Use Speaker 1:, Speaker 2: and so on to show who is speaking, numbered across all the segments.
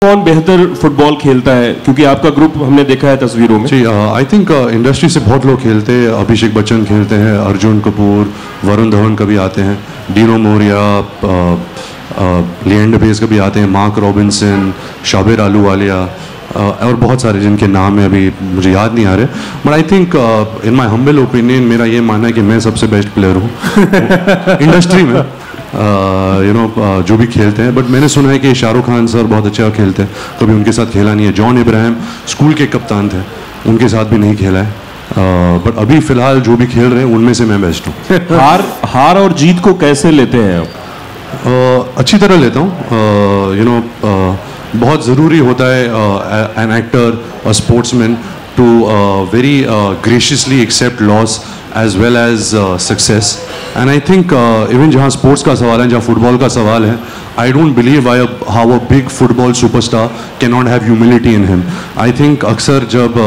Speaker 1: कौन बेहतर फुटबॉल खेलता है, क्योंकि आपका ग्रुप हमने देखा है तस्वीरों में?
Speaker 2: जी, आई थिंक इंडस्ट्री से बहुत लोग खेलते हैं. अभिषेक बच्चन खेलते हैं, अर्जुन कपूर, वरुण धवन कभी आते हैं, डीनो मोरिया, लिएंडर पेस कभी आते हैं, मार्क रॉबिन्सन, शाबिर आलूवालिया और बहुत सारे जिनके नाम है अभी मुझे याद नहीं आ रहे. But I think in my humble opinion मेरा ये मानना है कि मैं सबसे बेस्ट प्लेयर हूँ इंडस्ट्री में. जो भी खेलते हैं. बट मैंने सुना है कि शाहरुख खान सर बहुत अच्छा खेलते हैं, कभी उनके साथ खेला नहीं है. जॉन इब्राहिम स्कूल के कप्तान थे, उनके साथ भी नहीं खेला है. बट अभी फिलहाल जो भी खेल रहे हैं उनमें से मैं बेस्ट हूँ.
Speaker 1: हार और जीत को कैसे लेते हैं आप?
Speaker 2: अच्छी तरह लेता हूँ. बहुत ज़रूरी होता है an actor, a sportsman to very graciously accept loss as well as success. And I think even जहाँ स्पोर्ट्स का सवाल है, जहाँ फुटबॉल का सवाल है, I don't believe how a big football superstar cannot have humility in him. I think अक्सर जब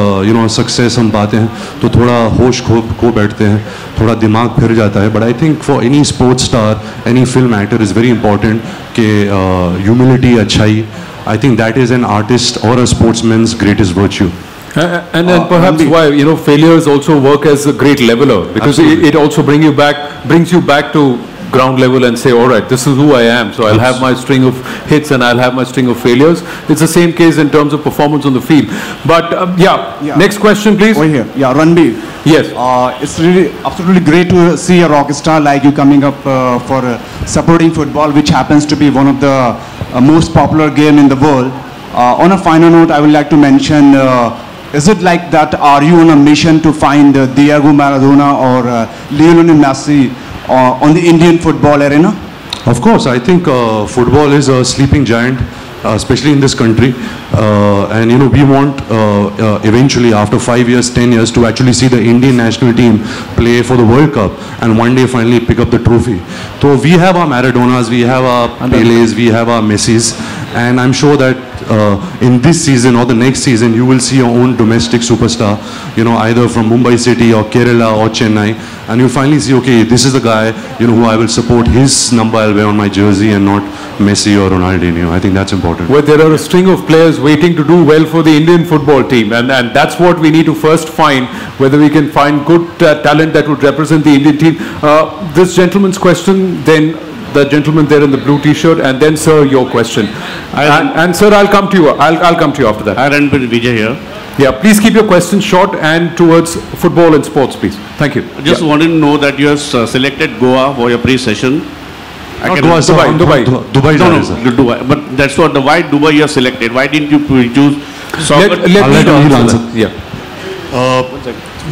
Speaker 2: success हम पाते हैं तो थोड़ा होश खो बैठते हैं, थोड़ा दिमाग फिर जाता है. But I think for any sports star, any film actor is very important कि humility, अच्छाई. I think that is an artist or a sportsman's greatest virtue.
Speaker 3: And then perhaps why failures also work as a great leveler, because it also brings you back to ground level and say, all right, this is who I am, so I'll have my string of hits and I'll have my string of failures. It's the same case in terms of performance on the field. But next question please.
Speaker 4: Over here. Yeah, Ranbir.
Speaker 3: Yes.
Speaker 4: It's really absolutely great to see a rock star like you coming up for supporting football, which happens to be one of the most popular game in the world. On a final note, I would like to mention, is it like that, are you on a mission to find Diego Maradona or Lionel Messi on the Indian football arena?
Speaker 2: Of course, I think football is a sleeping giant, especially in this country. And we want eventually after 5 years, 10 years to actually see the Indian national team play for the World Cup and one day finally pick up the trophy. So we have our Maradonas, we have our Peles, we have our Messis, and I'm sure that in this season or the next season you will see your own domestic superstar, either from Mumbai City or Kerala or Chennai, and you finally see, okay, this is the guy who I will support, his number I'll wear on my jersey and not Messi or Ronaldinho. I think that's important.
Speaker 3: Well, there are a string of players waiting to do well for the Indian football team, and that's what we need to first find, whether we can find good talent that would represent the Indian team. This gentleman's question, then the gentleman there in the blue t-shirt, and then sir, your question. And sir, I'll come to you. I'll come to you after that.
Speaker 5: Hi, Ranbir, Vijay here.
Speaker 3: Yeah, please keep your questions short and towards football and sports, please. Thank you.
Speaker 5: Just wanted to know that you have selected Goa for your pre-session.
Speaker 2: Dubai.
Speaker 5: Dubai. But that's what why Dubai you have selected. Why didn't you choose soccer?
Speaker 2: Let me answer.
Speaker 3: Yeah.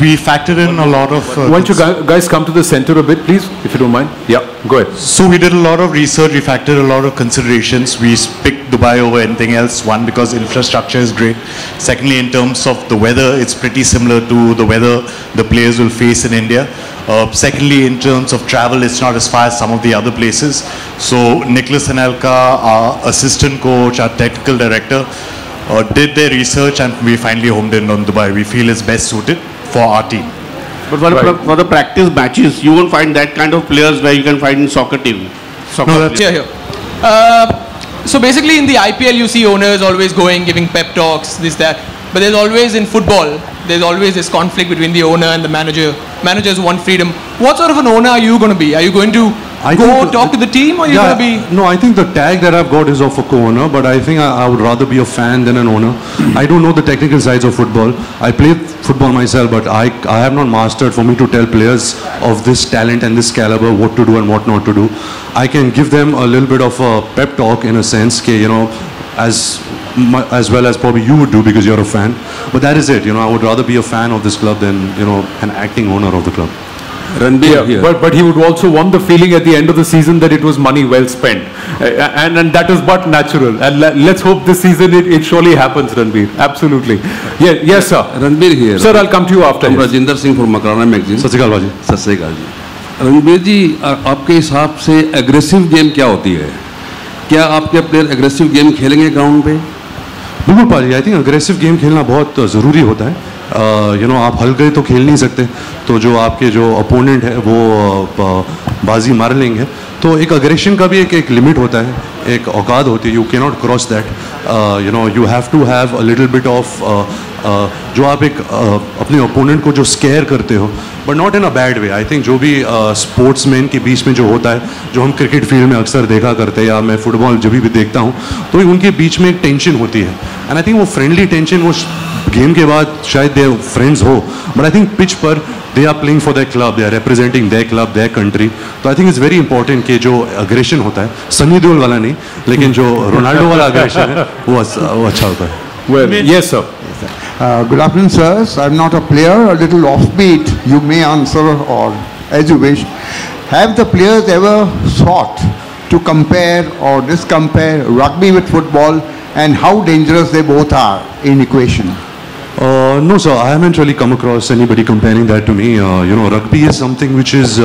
Speaker 6: We factored in a lot of...
Speaker 3: Why don't you guys come to the center a bit, please, if you don't mind. Yeah, go ahead.
Speaker 6: So we did a lot of research, we factored a lot of considerations. We picked Dubai over anything else. One, because infrastructure is great. Secondly, in terms of the weather, it's pretty similar to the weather the players will face in India. Secondly, in terms of travel, it's not as far as some of the other places. So Nicholas Anelka, our assistant coach, our technical director, did their research and we finally homed in on Dubai. We feel it's best suited for our team.
Speaker 5: But for the practice matches, you won't find that kind of players where you can find in soccer team.
Speaker 7: Here. So basically in the IPL you see owners always giving pep talks, this, that. But there's always in football, there's always this conflict between the owner and the manager. Managers want freedom. What sort of an owner are you going to be? Are you going to talk to the team, or are you going to be...
Speaker 2: No, I think the tag that I've got is of a co-owner, but I think I would rather be a fan than an owner. I don't know the technical sides of football. I play football myself, but I have not mastered for me to tell players of this talent and this caliber what to do and what not to do. I can give them a little bit of a pep talk in a sense, as well as probably you would do because you're a fan. But that is it. I would rather be a fan of this club than an acting owner of the club.
Speaker 3: Ranbir, but he would also want the feeling at the end of the season that it was money well spent, and that is but natural. And let's hope this season it surely happens, Ranbir. Absolutely. Yes, sir.
Speaker 8: Ranbir here.
Speaker 3: Sir, I'll come to you after.
Speaker 8: Rajinder Singh from Makarana Magazine.
Speaker 2: सत श्री अकाल भाजी.
Speaker 8: सत श्री अकाल जी. रणबीर जी, आपके हिसाब से aggressive game क्या होती है? क्या आपके प्लेयर एग्रेसिव गेम खेलेंगे ग्राउंड पे?
Speaker 2: बिल्कुल पाजी, आई थिंक अग्रेसिव गेम खेलना बहुत ज़रूरी होता है. आप हल्के तो खेल नहीं सकते, तो जो आपके जो अपोनेंट है वो बाजी मार लेंगे. तो एक अग्रेशन का भी एक लिमिट होता है, एक औकात होती है, you can not cross that, you know, you have to have a little bit of जो आप एक अपने ओपोनेंट को जो स्केयर करते हो, but not in a bad way. I think जो भी स्पोर्ट्समैन के बीच में जो होता है, जो हम क्रिकेट फील्ड में अक्सर देखा करते हैं, या मैं फुटबॉल जब भी देखता हूँ, तो उनके बीच में एक टेंशन होती है, एंड आई थिंक वो फ्रेंडली टेंशन वो गेम के बाद शायद दे फ्रेंड्स हो, बट आई थिंक पिच पर they are playing for their club, they are representing their club, their country. तो I think it's very important कि जो अग्रेशन होता है, सनी देओल वाला नहीं, लेकिन जो रोनाल्डो वाला अग्रेशन है वो अच्छा होता है।
Speaker 3: Well, yes, sir.
Speaker 9: Good afternoon, sirs. I'm not a player, a little offbeat. You may answer or as you wish. Have the players ever thought to compare or discompare rugby with football, and how dangerous they both are in equation?
Speaker 2: No, sir, I haven't really come across anybody comparing that to me. You know, rugby is something which is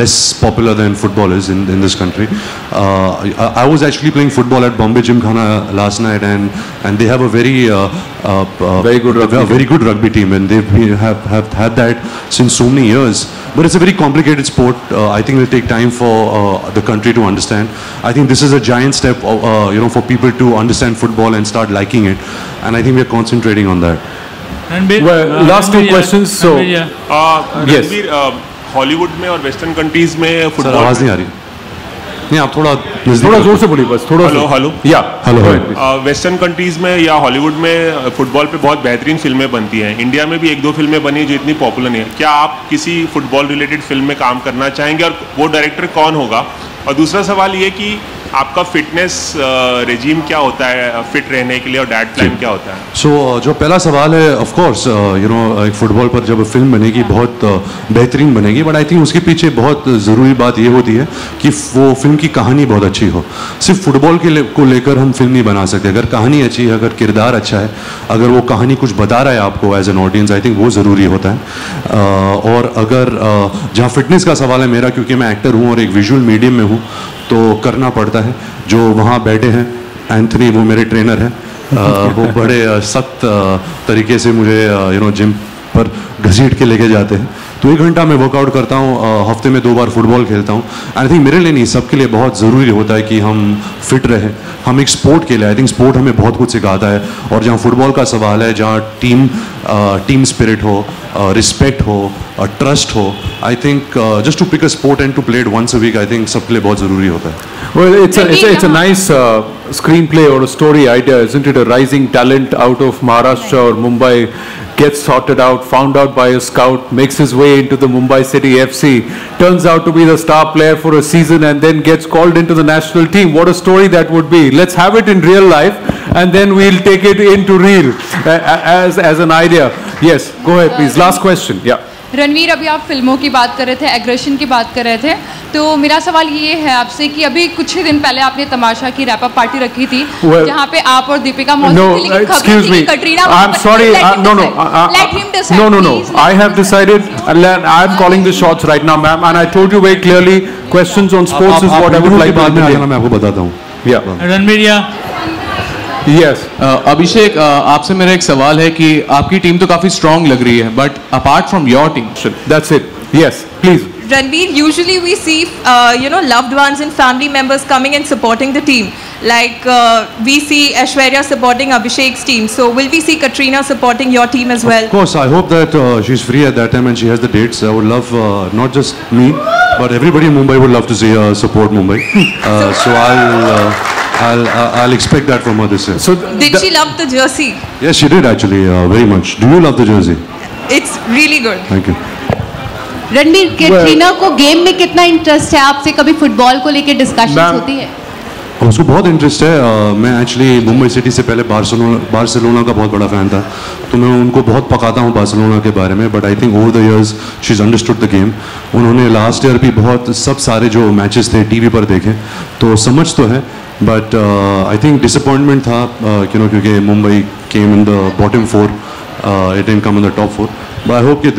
Speaker 2: less popular than football is in this country. I was actually playing football at Bombay Gymkhana last night, and they have a very good rugby team, and they have had that since so many years. But it's a very complicated sport. I think it will take time for the country to understand. I think this is a giant step, you know, for people to understand football and start liking it. And I think we are concentrating on that.
Speaker 3: Well, last two questions. So, yes.
Speaker 1: Ranveer, Hollywood में और western countries में
Speaker 2: sir
Speaker 1: football
Speaker 2: आवाज नहीं आ रही। नहीं, आप थोड़ा
Speaker 3: जोर से बोलिए बस, थोड़ा।
Speaker 1: हेलो
Speaker 3: या
Speaker 2: हेलो।
Speaker 1: वेस्टर्न कंट्रीज में या हॉलीवुड में फुटबॉल पे बहुत बेहतरीन फिल्में बनती हैं। इंडिया में भी 1-2 फिल्में बनी जो इतनी पॉपुलर नहीं है। क्या आप किसी फुटबॉल रिलेटेड फिल्म में काम करना चाहेंगे, और वो डायरेक्टर कौन होगा? और दूसरा सवाल ये कि आपका फिटनेस रेजीम क्या होता है फिट रहने के लिए, और डाइट प्लान क्या होता है?
Speaker 2: सो जो पहला सवाल है, ऑफ कोर्स यू नो, एक फुटबॉल पर जब फिल्म बनेगी बहुत बेहतरीन बनेगी, बट आई थिंक उसके पीछे बहुत ज़रूरी बात ये होती है कि वो फिल्म की कहानी बहुत अच्छी हो। सिर्फ फुटबॉल को लेकर हम फिल्म नहीं बना सकते। अगर कहानी अच्छी है, अगर किरदार अच्छा है, अगर वो कहानी कुछ बता रहा है आपको as an audience, I think वो ज़रूरी होता है। और अगर जहाँ फिटनेस का सवाल है मेरा, क्योंकि मैं एक्टर हूँ और एक विजुअल मीडियम में हूँ, तो करना पड़ता है। जो वहाँ बैठे हैं, एंथनी, वो मेरे ट्रेनर हैं, वो बड़े सख्त तरीके से मुझे यू नो जिम पर घसीट के लेके जाते हैं। तो 1 घंटा मैं वर्कआउट करता हूँ, हफ्ते में 2 बार फुटबॉल खेलता हूँ। आई थिंक मेरे लिए नहीं, सबके लिए बहुत ज़रूरी होता है कि हम फिट रहें। हम एक स्पोर्ट के लिए, आई थिंक स्पोर्ट हमें बहुत कुछ सिखाता है। और जहाँ फुटबॉल का सवाल है, जहाँ टीम स्पिरिट हो, रिस्पेक्ट हो, ट्रस्ट हो, I think just to pick a sport and to play it once a week, I think सबके लिए बहुत ज़रूरी होता है।
Speaker 3: Well, it's a nice screenplay or a story idea, isn't it? A rising talent out of Maharashtra or Mumbai gets sorted out, found out by a scout, makes his way into the Mumbai City FC, turns out to be the star player for a season, and then gets called into the national team. What a story that would be. Let's have it in real life, and then we'll take it into real as an idea. Yes, go ahead please. Last question. Yeah.
Speaker 10: Ranveer, अभी आप फिल्मों की बात कर रहे थे, aggression की बात कर रहे थे, तो मेरा सवाल ये है आपसे कि अभी कुछ ही दिन पहले आपने तमाशा की रैप अप पार्टी रखी थी, जहाँ पे आप और दीपिका मौजूद थी, लेकिन खबरें थी कि Katrina,
Speaker 3: I'm sorry, no, I have decided, I'm calling the shots right now, ma'am, and I told you very clearly, questions on sports is what I would like to do.
Speaker 2: मैं आपको बताता हूँ।
Speaker 3: Yeah.
Speaker 11: रणवीर,
Speaker 3: Yes.
Speaker 11: अभिषेक, आपसे मेरा एक सवाल है कि आपकी टीम तो काफी स्ट्रांग लग रही है, but apart from your team,
Speaker 3: that's it. Yes, please.
Speaker 12: Ranveer, usually we see, loved ones and family members coming and supporting the team. Like we see Aishwarya supporting Abhishek's team. So will we see Katrina supporting your team as well?
Speaker 2: Of course, I hope that she's free at that time and she has the dates. I would love not just me, but everybody in Mumbai would love to see her support Mumbai. So I'll expect that from her this year.
Speaker 12: So did she love the jersey?
Speaker 2: Yes, she did actually very much. Do you love the jersey?
Speaker 12: It's really good.
Speaker 2: Thank you.
Speaker 13: Ranveer, Katrina को game में कितना interest है? आपसे कभी football को लेकर discussion होती है?
Speaker 2: उसको बहुत इंटरेस्ट है। मैं एक्चुअली मुंबई सिटी से पहले बार्सिलोना का बहुत बड़ा फ़ैन था, तो मैं उनको बहुत पकाता हूँ बार्सिलोना के बारे में। But I think over the years she is understood the game. उन्होंने लास्ट ईयर भी बहुत सब सारे जो मैचेस थे टीवी पर देखे, तो समझ तो है। बट आई थिंक डिसअपॉइंटमेंट था क्योंकि Mumbai came in the bottom 4, it didn't come in the top 4. But I hope that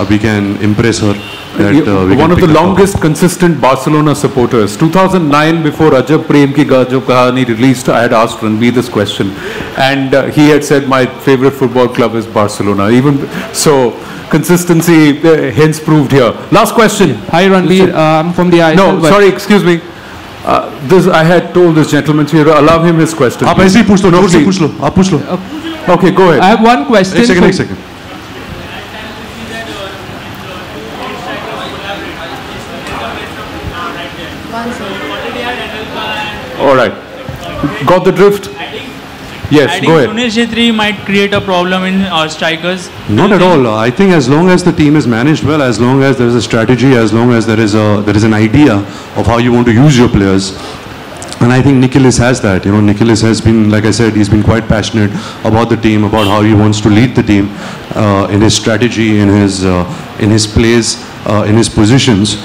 Speaker 2: we can impress her that we
Speaker 3: one
Speaker 2: can
Speaker 3: of the
Speaker 2: pick up on.
Speaker 3: longest consistent Barcelona supporters. 2009, before Rajab Prem ki jo kahani released, I had asked Ranbir this question, and he had said my favorite football club is Barcelona. Even so, consistency hence proved here. Last question.
Speaker 14: Hi Ranbir, I'm from the ISL.
Speaker 3: No, sorry, excuse me. This I had told this gentleman to allow him his question.
Speaker 2: आप ऐसे ही पूछ लो, जोर से पूछ लो, आप पूछ लो.
Speaker 3: Okay, go ahead.
Speaker 14: I have one question.
Speaker 2: एक second.
Speaker 3: All right. Got the drift? Yes, go ahead.
Speaker 15: Sunil Chhetri might create a problem in our strikers.
Speaker 2: Not at all. I think as long as the team is managed well, as long as there is a strategy, as long as there is an idea of how you want to use your players, and I think Nicholas has that. You know, Nicholas has been, like I said, he's been quite passionate about the team, about how he wants to lead the team in his strategy, in his plays, in his positions.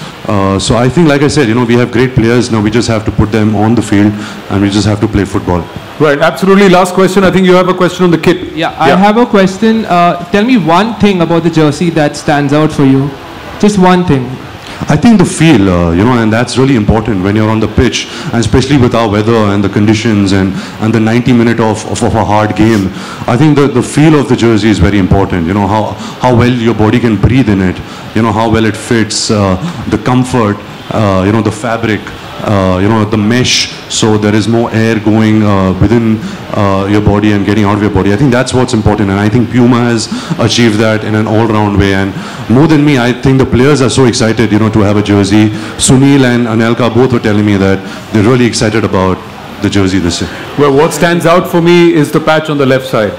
Speaker 2: So I think, like I said, you know, we have great players now. We just have to put them on the field, and we just have to play football.
Speaker 3: Right, absolutely. Last question. I think you have a question on the kit.
Speaker 14: Yeah, I have a question. Tell me one thing about the jersey that stands out for you. Just one thing.
Speaker 2: I think the feel, you know, and that's really important when you're on the pitch, and especially with our weather and the conditions and the 90 minute of a hard game. I think the feel of the jersey is very important. You know, how well your body can breathe in it. You know, how well it fits, the comfort, you know, the fabric. You know, the mesh, so there is more air going within your body and getting out of your body. I think that's what's important, and I think Puma has achieved that in an all-round way. And more than me, I think the players are so excited, you know, to have a jersey. Sunil and Anelka both were telling me that they're really excited about the jersey this year.
Speaker 3: Well, what stands out for me is the patch on the left side.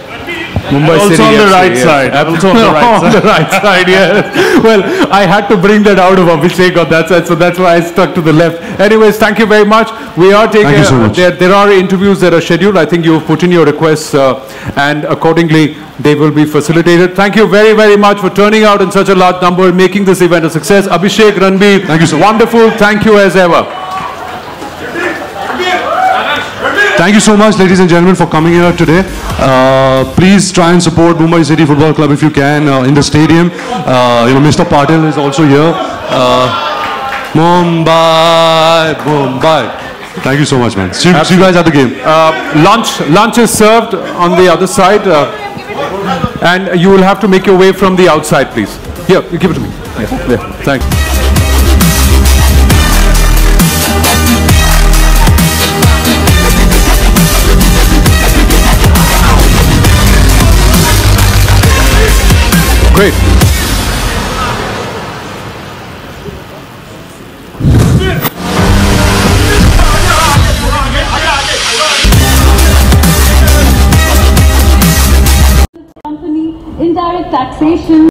Speaker 3: Mumbai
Speaker 6: also
Speaker 3: City
Speaker 6: on the
Speaker 3: FC,
Speaker 6: right
Speaker 3: yes.
Speaker 6: side. Also on the right
Speaker 3: On
Speaker 6: side.
Speaker 3: the right side, yes. Well, I had to bring that out of Abhishek on that side, so that's why I stuck to the left. Anyways, thank you very much. We are taking.
Speaker 2: Thank you so much.
Speaker 3: There are interviews that are scheduled. I think you've put in your requests, and accordingly they will be facilitated. Thank you very, very much for turning out in such a large number and making this event a success. Abhishek, Ranbir,
Speaker 2: thank you so
Speaker 3: much. Wonderful. Thank you as ever.
Speaker 2: Thank you so much, ladies and gentlemen, for coming here today. Please try and support Mumbai City Football Club if you can in the stadium. You know, Mr. Patil is also here. Mumbai. Thank you so much, man. See you guys at the game.
Speaker 3: Lunch is served on the other side, and you will have to make your way from the outside, please. Here, you give it to me. Yeah. Thanks. Great.
Speaker 16: Company, indirect taxation,